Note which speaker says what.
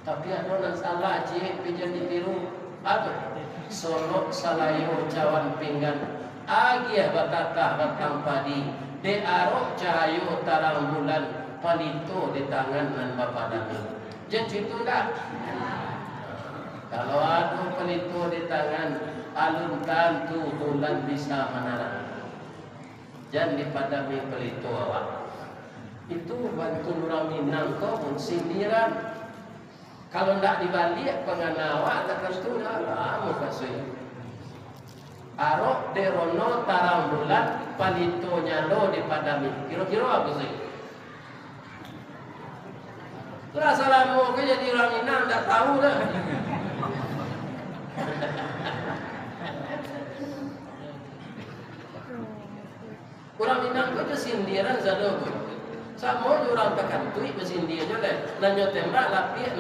Speaker 1: Tapi ada orang salah cik pijan ditiru. Aduh, solok salayo cawan pinggan. Agia batata batang padi. De arok cahayo tarang bulan. Palito di tangan nan bapa dami. Jangan itu dah. Kalau ada palito di tangan, alun tantu bulan bisa menara. Jangan dipadami pelito awak. Itu bantu orang Minang kau pun sindiran. Kalau tidak dibalik penganawa tak tentu lah mau kasih. Arok derono tarang bulan palitonya lo dipadami. Kira-kira apa sih? Itulah salamu ke jadi orang Minang tak tahu dah. Orang Minang itu sindiran zadogo. Sama orang takantui bersindir je lah. Nanya tembak lapis